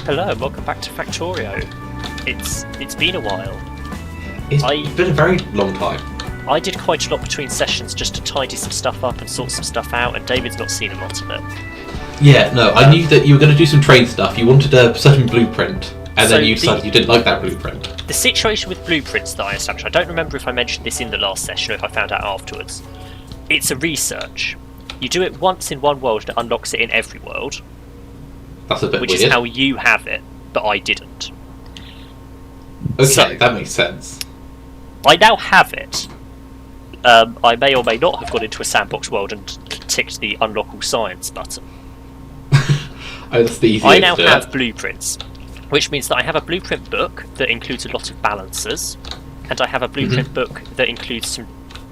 Hello and welcome back to Factorio. It's been a while. It's been a very long time. I did quite a lot between sessions just to tidy some stuff up and sort some stuff out, and David's not seen a lot of it. Yeah, no, I knew that you were going to do some train stuff. You wanted a certain blueprint, and then you decided you didn't like that blueprint. The situation with blueprints that I established, I don't remember if I mentioned this in the last session or if I found out afterwards. It's a research. You do it once in one world and it unlocks it in every world. That's a bit which weird. Is how you have it, but I didn't. Okay, so, that makes sense. I now have it. I may or may not have gone into a sandbox world and ticked the unlock all science button. That's the easiest I now have blueprints, which means that I have a blueprint book that includes a lot of balancers, and I have a blueprint book that includes some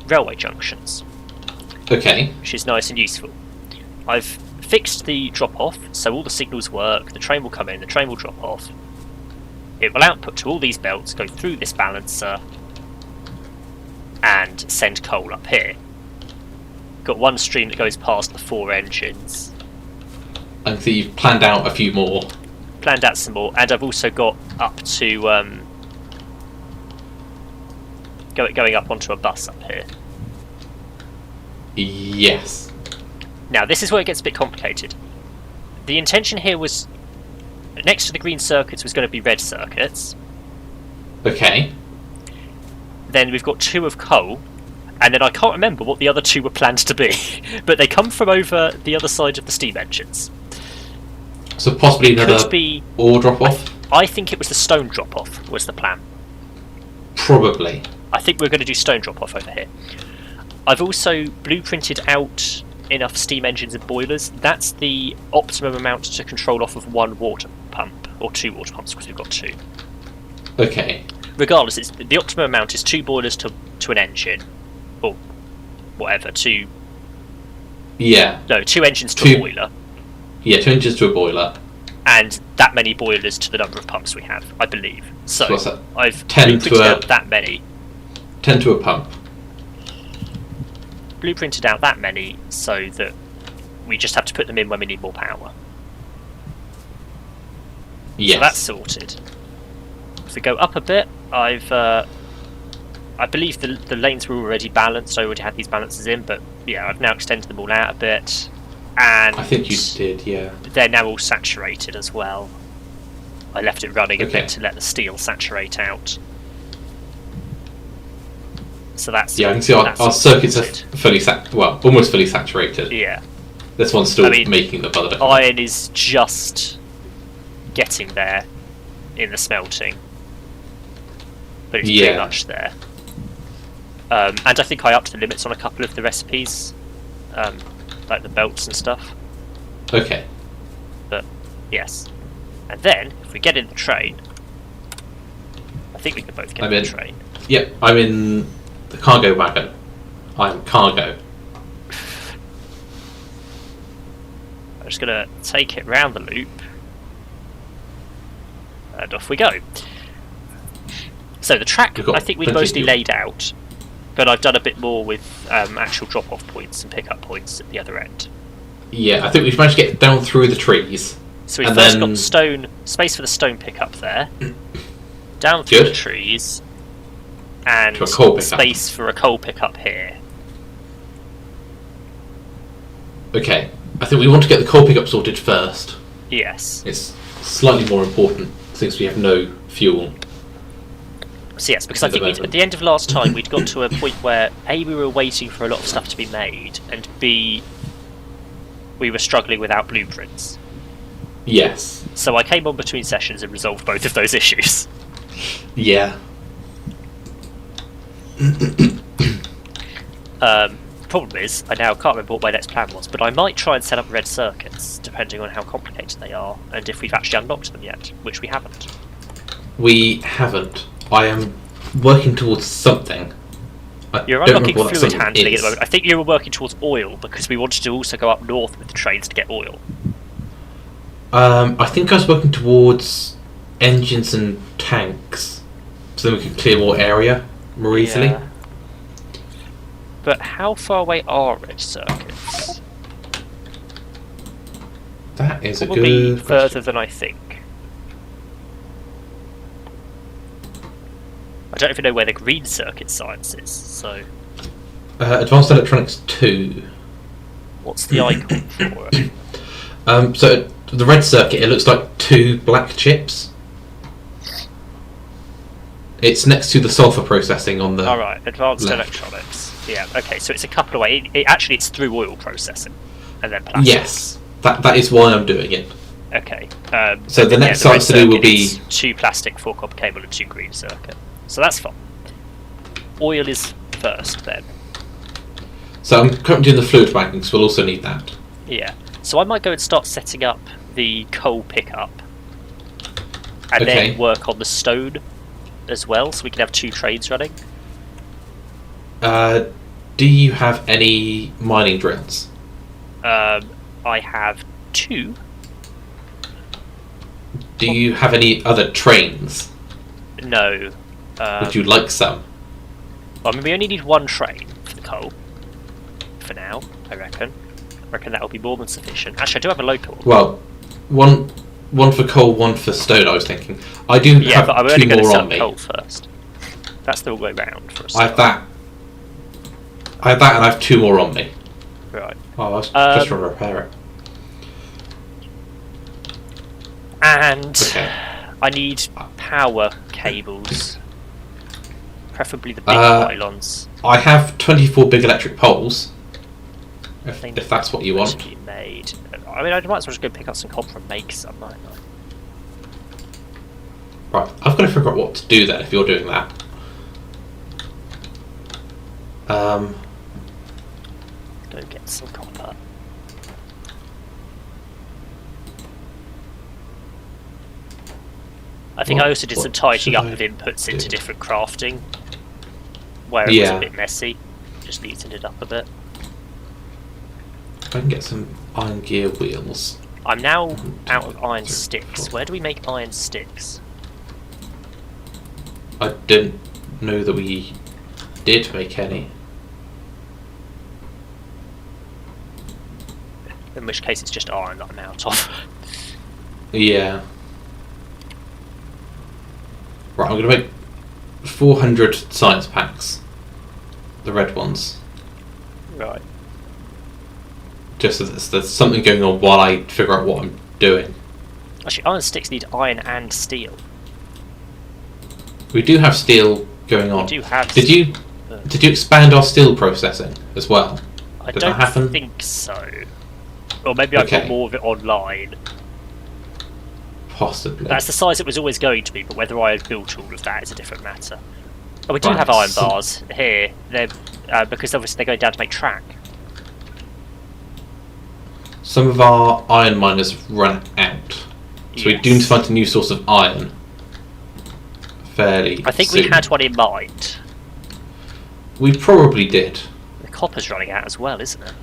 railway junctions. Okay. Which is nice and useful. I've fixed the drop-off, so all the signals work, the train will come in, the train will drop off. It will output to all these belts, go through this balancer, and send coal up here. Got one stream that goes past the 4 engines. And so you've planned out a few more. Planned out some more, and I've also got up to going up onto a bus up here. Yes. Now this is where it gets a bit complicated. The intention here was, next to the green circuits was going to be red circuits. Okay. Then we've got 2 of coal, and then I can't remember what the other 2 were planned to be, but they come from over the other side of the steam engines. So possibly another ore drop-off? I think it was the stone drop-off was the plan. Probably. I think we're going to do stone drop-off over here. I've also blueprinted out enough steam engines and boilers. That's the optimum amount to control off of 1 water pump, or 2 water pumps because we've got 2. Okay. Regardless, the optimum amount is 2 boilers to an engine, or whatever. 2 engines to a boiler. Yeah, 2 engines to a boiler. And that many boilers to the number of pumps we have, I believe. So what's that? I've 10 blueprinted out that many. 10 to a pump. Blueprinted out that many so that we just have to put them in when we need more power. Yes. So that's sorted. If we go up a bit, I believe the lanes were already balanced. I already had these balances in, but yeah, I've now extended them all out a bit. And I think you did, yeah. They're now all saturated as well. I left it running a bit to let the steel saturate out. So that's I can see our circuits are almost fully saturated. Yeah. This one's still making the butter. Iron is just getting there in the smelting, but it's pretty much there. And I think I upped the limits on a couple of the recipes, like the belts and stuff. Okay. But yes, and then if we get in the train, I think we can both get in the train. Yep, I'm in the cargo wagon. I'm cargo. I'm just going to take it round the loop, and off we go. So the track, I think we've mostly laid out, but I've done a bit more with actual drop-off points and pick-up points at the other end. Yeah, I think we've managed to get down through the trees. So we've first got the space for the stone pick-up there, down through the trees, and space for a coal pick-up here. Okay, I think we want to get the coal pick-up sorted first. Yes. It's slightly more important since we have no fuel. So yes, because I think at the end of last time we'd got to a point where A, we were waiting for a lot of stuff to be made, and B, we were struggling without blueprints. Yes. So I came on between sessions and resolved both of those issues. Yeah. Problem is, I now can't remember what my next plan was, but I might try and set up red circuits, depending on how complicated they are, and if we've actually unlocked them yet, which we haven't. We haven't. I am working towards something. You're unlocking fluid handling at the moment. I think you were working towards oil, because we wanted to also go up north with the trains to get oil. I think I was working towards engines and tanks, so then we could clear more area more easily. Yeah. But how far away are red circuits? That is Probably a good further question. than I think. I don't even know where the green circuit science is, so... Advanced Electronics 2. What's the icon for it? So the red circuit, it looks like 2 black chips. It's next to the sulfur processing on the. Alright, Advanced left. Electronics. Yeah, okay, so it's a couple of ways. Actually, it's through oil processing, and then plastics. Yes, that is why I'm doing it. Okay. So the next science to do will be 2 plastic, 4 copper cable, and 2 green circuit. So that's fine. Oil is first, then. So I'm currently doing the fluid banking, so we'll also need that. Yeah. So I might go and start setting up the coal pickup, and Okay. then work on the stone as well, so we can have 2 trains running. Do you have any mining drills? I have 2. Do you have any other trains? No. Would you like some? Well, I mean, we only need 1 train for the coal. For now, I reckon. I reckon that'll be more than sufficient. Actually, I do have a local one. Well, one for coal, 1 for stone. I was thinking. I do Yeah, have but I'm only 2 going to more set on up me. coal first. That's the way round for us. I have that. I have that, and I have 2 more on me. Right. Oh, I was just trying to repair it. And Okay. I need power cables. Preferably the big pylons. I have 24 big electric poles. Think If that's what you want. be made. I mean, I might as well just go pick up some copper and make some, mightn't I? Right, I've got to figure out what to do then if you're doing that. Go get some copper. I think I also did some tidying up of inputs into different crafting, where it was a bit messy. Just neatened it up a bit. If I can get some iron gear wheels. I'm now out of iron sticks. Where do we make iron sticks? I didn't know that we did make any. In which case it's just iron that I'm out of. Yeah. Right, I'm going to make 400 science packs. The red ones. Right. Just so there's something going on while I figure out what I'm doing. Actually, iron sticks need iron and steel. We do have steel going on. We do have Did you expand our steel processing as well? I Did don't that happen? think so. Or maybe I've got more of it online. Possibly. That's the size it was always going to be, but whether I had built all of that is a different matter. Oh, we do Right, have iron so- bars here. They're because obviously they're going down to make track. Some of our iron miners have run out. So we do need to find a new source of iron fairly I think soon. we had one in mind. We probably did. The copper's running out as well, isn't it?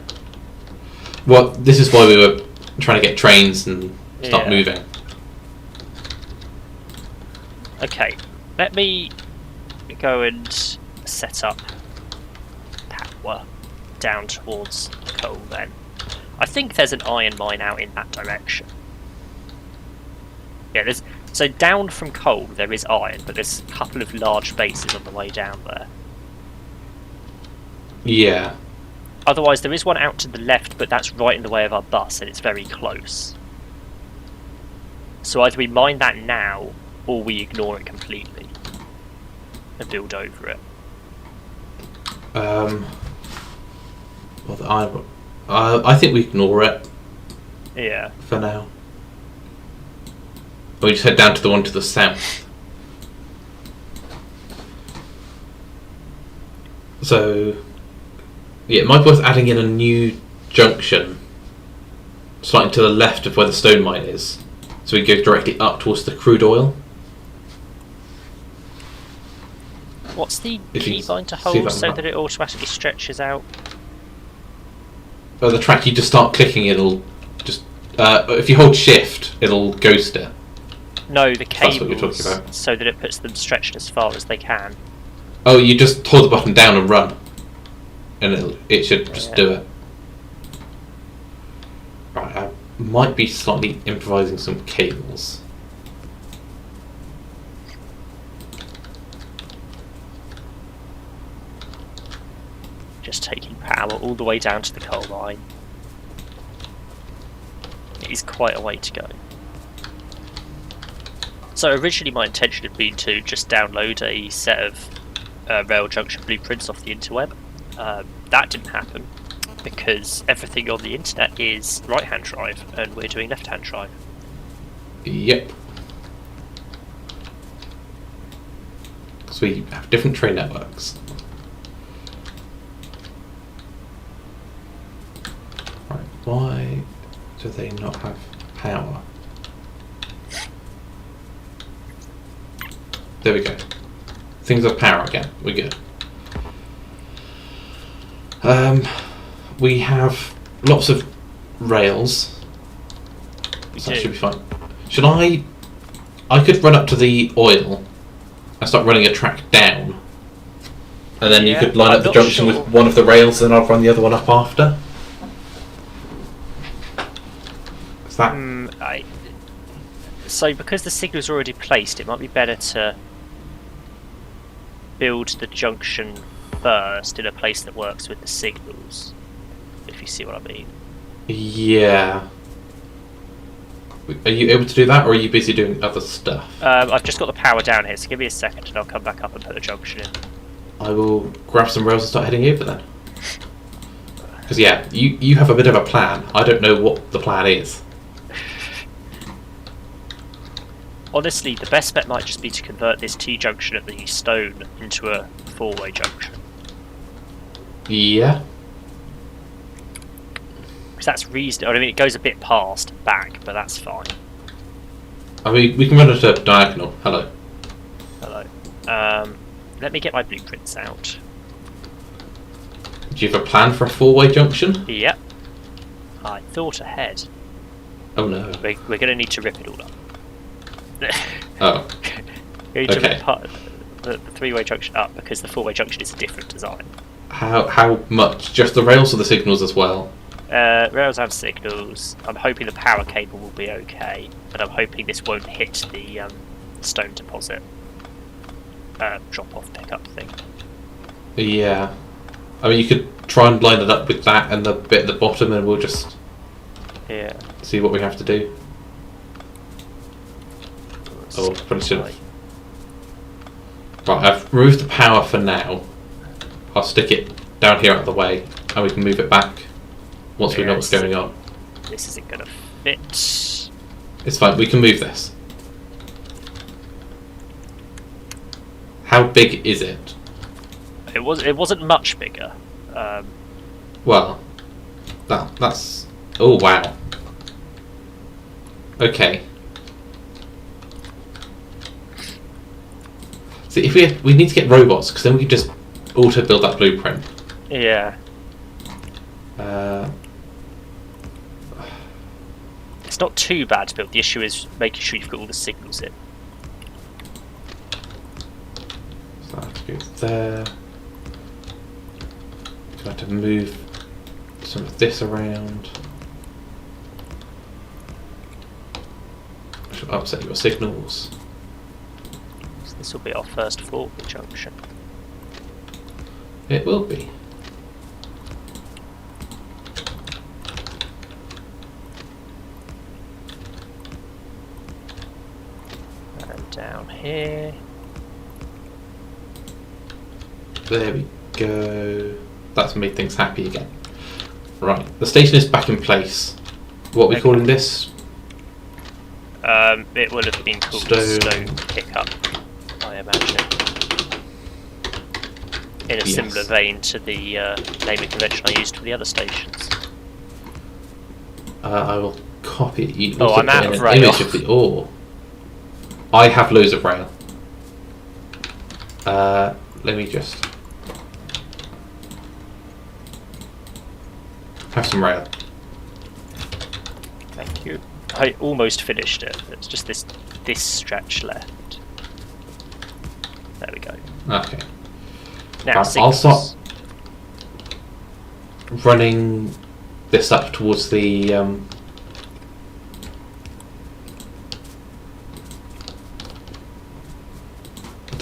Well, this is why we were trying to get trains and start moving. Okay, let me go and set up power down towards the coal then. I think there's an iron mine out in that direction. Yeah, there's so down from coal there is iron, but there's a couple of large bases on the way down there. Yeah. Otherwise there is one out to the left, but that's right in the way of our bus and it's very close. So either we mine that now, or we ignore it completely and build over it. Well, the iron. I think we ignore it Yeah. for now. We just head down to the one to the south. So, yeah, it might be worth adding in a new junction slightly to the left of where the stone mine is, so we go directly up towards the crude oil. What's the If you keybind to see hold that so map. that it automatically stretches out? The track, you just start clicking, it'll just... if you hold shift, it'll ghost it. No, the That's what you're cables, talking about. so that it puts them stretched as far as they can. Oh, you just hold the button down and run. And it should just do it. Right, I might be slightly improvising some cables. Just taking power all the way down to the coal mine. It is quite a way to go. So originally my intention had been to just download a set of rail junction blueprints off the interweb. That didn't happen because everything on the internet is right-hand drive and we're doing left-hand drive. Yep. Because we have different train networks. Right, why do they not have power? There we go. Things have power again. We're good. We have lots of rails. So that should be fine. Should I could run up to the oil and start running a track down. And then you could line up the junction with one of the rails and I'll run the other one up after. Is that... So because the signal's already placed, it might be better to build the junction first in a place that works with the signals, if you see what I mean. Yeah. Are you able to do that, or are you busy doing other stuff? I've just got the power down here, so give me a second and I'll come back up and put a junction in. I will grab some rails and start heading over then. Because yeah, you have a bit of a plan. I don't know what the plan is. Honestly, the best bet might just be to convert this T-junction at the stone into a four-way junction. Yeah. Because that's reasonable. I mean, it goes a bit past back, but that's fine. I mean, we can run it a diagonal. Hello. Hello. Let me get my blueprints out. Do you have a plan for a four-way junction? Yep. I thought ahead. Oh no. We're going to need to rip it all up. Oh. We need to rip the three-way junction up because the four-way junction is a different design. How much? Just the rails or the signals as well? Rails and signals. I'm hoping the power cable will be okay, but I'm hoping this won't hit the stone deposit drop-off pickup thing. Yeah. I mean, you could try and line it up with that and the bit at the bottom, and we'll just see what we have to do. Oh, probably should have. Right, I've removed the power for now. I'll stick it down here out of the way, and we can move it back once we know what's going on. This isn't going to fit. It's fine, we can move this. How big is it? It wasn't much bigger. Well, that's... Oh, wow. Okay. See, if we need to get robots, because then we can just auto-build that blueprint. Yeah. It's not too bad to build. The issue is making sure you've got all the signals in. So I have to go there. I have to move some of this around. I should upset your signals. So this will be our first four-way junction. It will be. And down here. There we go. That's made things happy again. Right, the station is back in place. What are we calling this? It would have been called stone pickup, I imagine. In a similar vein to the naming convention I used for the other stations. I will copy it. You I'm out of rail. Image of the ore. I have loads of rail. Let me just have some rail. Thank you. I almost finished it. It's just this stretch left. There we go. Okay. Now Right, I'll start running this up towards the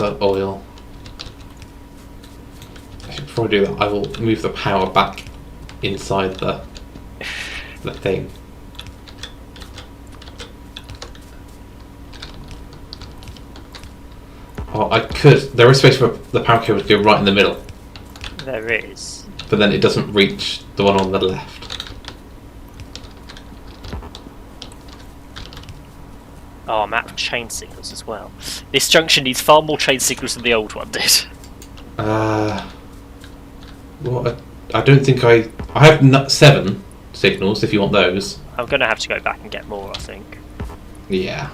oil. Actually, before I do that, I will move the power back inside the thing. Oh, I could. There is space for the power cable to go right in the middle, There is. but then it doesn't reach the one on the left. Oh, I'm out of chain signals as well. This junction needs far more chain signals than the old one did. Well, I don't think I have 7 signals if you want those. I'm going to have to go back and get more, I think. Yeah.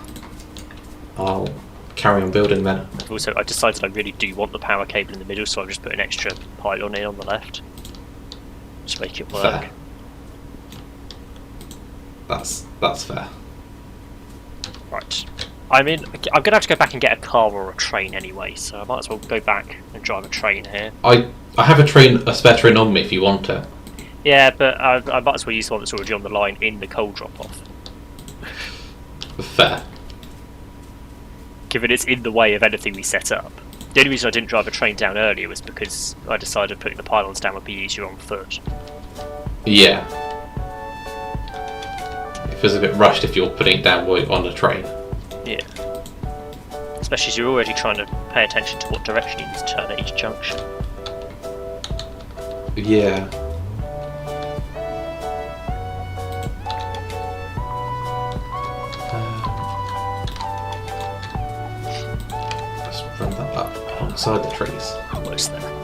I'll carry on building then. Also, I decided I really do want the power cable in the middle, so I've just put an extra pylon in on the left. Just make it work. Fair. That's fair. Right. I'm going to have to go back and get a car or a train anyway, so I might as well go back and drive a train here. I have a spare train on me if you want it. Yeah, but I might as well use the one that's already on the line in the coal drop-off. Fair. Given it's in the way of anything we set up. The only reason I didn't drive a train down earlier was because I decided putting the pylons down would be easier on foot. Yeah. It feels a bit rushed if you're putting it down on a train. Yeah. Especially as you're already trying to pay attention to what direction you need to turn at each junction. Yeah. Let's run that up alongside the trees. Almost there.